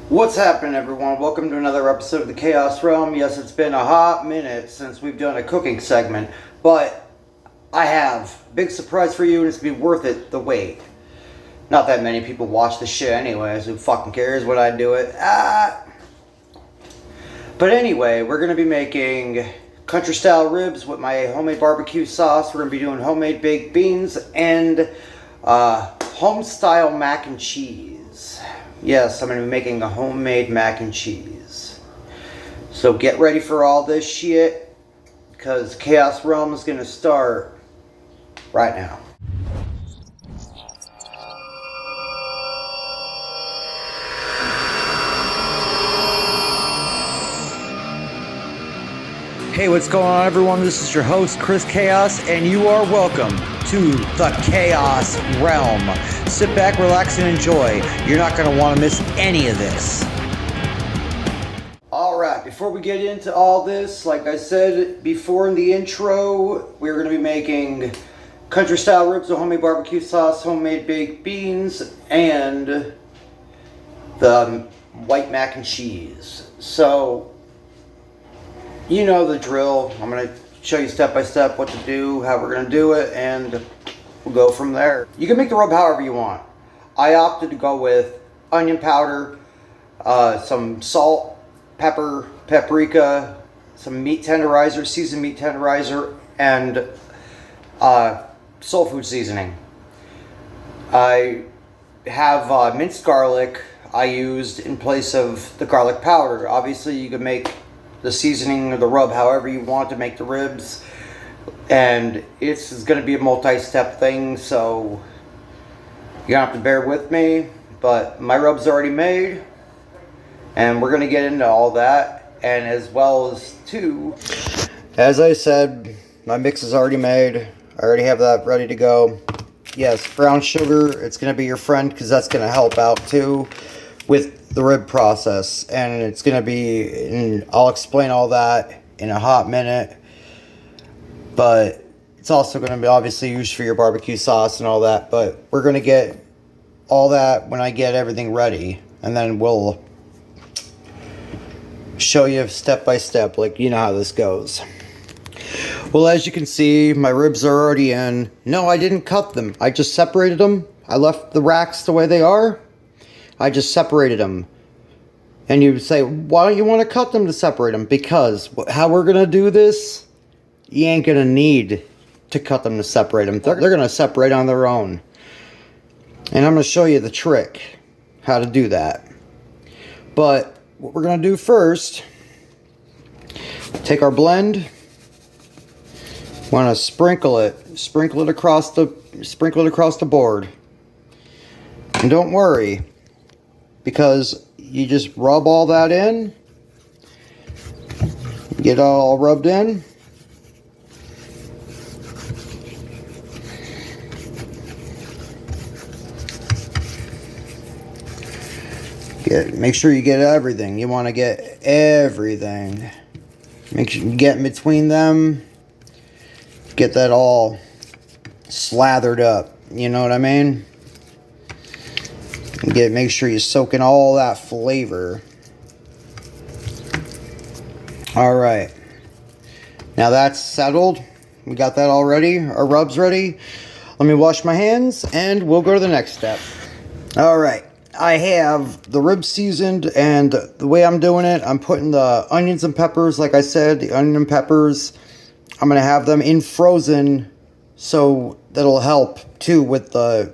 What's happening, everyone? Welcome to another episode of the Chaos Realm. Yes, it's been a hot minute since we've done a cooking segment, but I have a big surprise for you, and it's going to be worth it the wait. Not that many people watch this shit anyways. Who fucking cares when I do it? But anyway, we're going to be making country-style ribs with my homemade barbecue sauce. We're going to be doing homemade baked beans and home-style mac and cheese. Yes, I'm going to be making a homemade mac and cheese. So get ready for all this shit, because Chaos Realm is going to start right now. Hey, what's going on, everyone? This is your host, Chris Chaos, and you are welcome to the Chaos Realm. Sit back, relax, and enjoy. You're not going to want to miss any of this. Alright, before we get into all this, like I said before in the intro, we're going to be making country-style ribs with homemade barbecue sauce, homemade baked beans, and the white mac and cheese. So, you know the drill. I'm going to show you step by step what to do, how we're going to do it, and we'll go from there. You can make the rub however you want. I opted to go with onion powder, some salt, pepper, paprika, some meat tenderizer, seasoned meat tenderizer, and soul food seasoning. I have minced garlic I used in place of the garlic powder. Obviously, you can make the seasoning or the rub however you want to make the ribs, and it's going to be a multi-step thing, so you have to bear with me. But my rub's already made, and we're going to get into all that, and as well as as I said, my mix is already made. I already have that ready to go. Yes, brown sugar, it's going to be your friend, because that's going to help out too with the rib process, and it's going to be, and I'll explain all that in a hot minute, but it's also going to be obviously used for your barbecue sauce and all that. But we're going to get all that when I get everything ready, and then we'll show you step by step, like you know how this goes. Well, as you can see, my ribs are already in. No, I didn't cut them. I just separated them. I left the racks the way they are. I just separated them. And you say, why don't you want to cut them to separate them? Because how we're going to do this, you ain't going to need to cut them to separate them. They're going to separate on their own. And I'm going to show you the trick, how to do that. But what we're going to do first, take our blend. Want to sprinkle it across the board. And don't worry, because you just rub all that in, get it all rubbed in. Make sure you get everything. You want to get everything. Make sure you get in between them. Get that all slathered up. You know what I mean? Make sure you're soaking all that flavor. Alright. Now that's settled. We got that all ready. Our rub's ready. Let me wash my hands and we'll go to the next step. Alright. I have the ribs seasoned, and the way I'm doing it, I'm putting the onions and peppers, like I said, the onion and peppers, I'm going to have them in frozen, so that'll help too with the,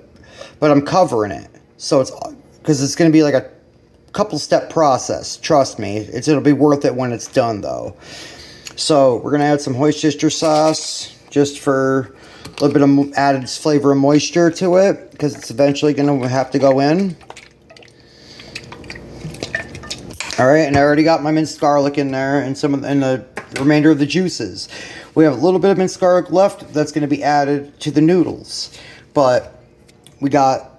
but I'm covering it. So it's, because it's going to be like a couple step process. Trust me, it'll be worth it when it's done though. So we're going to add some Worcestershire sauce just for a little bit of added flavor and moisture to it, because it's eventually going to have to go in. All right, and I already got my minced garlic in there and the remainder of the juices. We have a little bit of minced garlic left that's going to be added to the noodles, but we got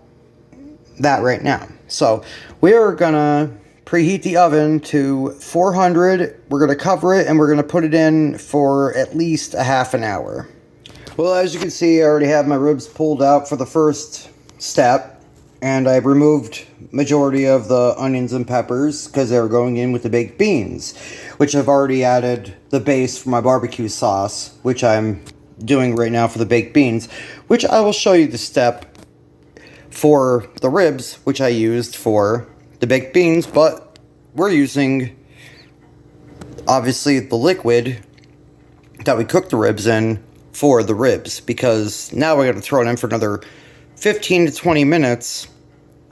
that right now. So we are going to preheat the oven to 400. We're going to cover it, and we're going to put it in for at least a half an hour. Well, as you can see, I already have my ribs pulled out for the first step, And I removed majority of the onions and peppers because they were going in with the baked beans, which I've already added the base for my barbecue sauce, which I'm doing right now for the baked beans, which I will show you the step for the ribs, which I used for the baked beans, but we're using obviously the liquid that we cooked the ribs in for the ribs, because now we're going to throw it in for another 15 to 20 minutes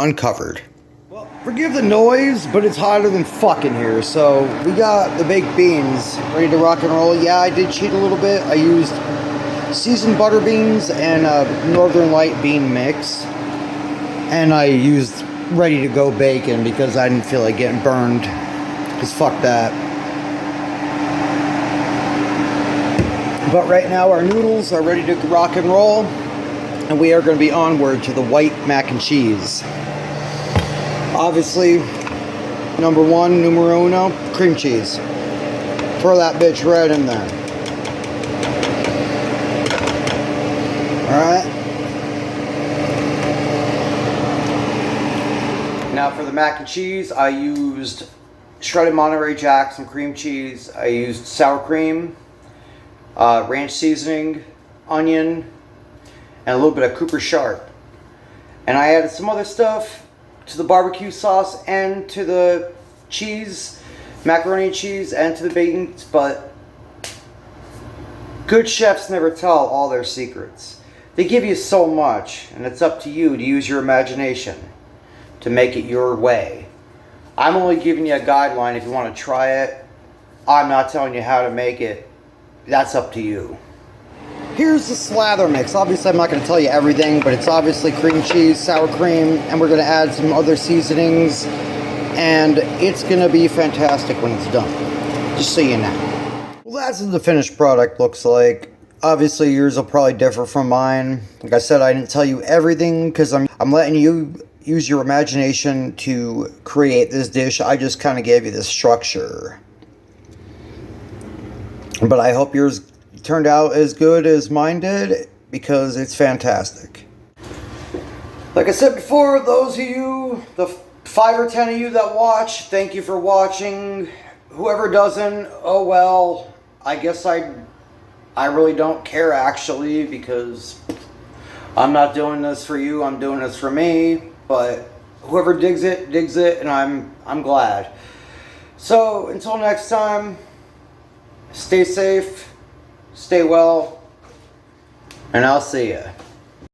uncovered. Well, forgive the noise, but it's hotter than fucking here. So we got the baked beans ready to rock and roll. Yeah, I did cheat a little bit. I used seasoned butter beans and a Northern Light bean mix, and I used ready to go bacon because I didn't feel like getting burned, because fuck that. But right now our noodles are ready to rock and roll, and we are going to be onward to the white mac and cheese. Obviously, number one, numero uno, cream cheese. Throw that bitch right in there. Alright. Now for the mac and cheese, I used shredded Monterey Jack, some cream cheese. I used sour cream, ranch seasoning, onion, and a little bit of Cooper Sharp. And I added some other stuff to the barbecue sauce and to the cheese, macaroni and cheese, and to the bacon, but good chefs never tell all their secrets. They give you so much, and it's up to you to use your imagination to make it your way. I'm only giving you a guideline if you want to try it. I'm not telling you how to make it. That's up to you. Here's the slather mix. Obviously, I'm not going to tell you everything, but it's obviously cream cheese, sour cream, and we're going to add some other seasonings, and it's going to be fantastic when it's done. Just so you know. Well, that's what the finished product looks like. Obviously, yours will probably differ from mine. Like I said, I didn't tell you everything because I'm letting you use your imagination to create this dish. I just kind of gave you the structure. But I hope yours turned out as good as mine did, because it's fantastic. Like I said before, those of you, the 5 or 10 of you that watch, thank you for watching. Whoever doesn't, oh well, I guess I really don't care actually, because I'm not doing this for you, I'm doing this for me. But whoever digs it, and I'm glad. So until next time, stay safe, stay well, and I'll see ya.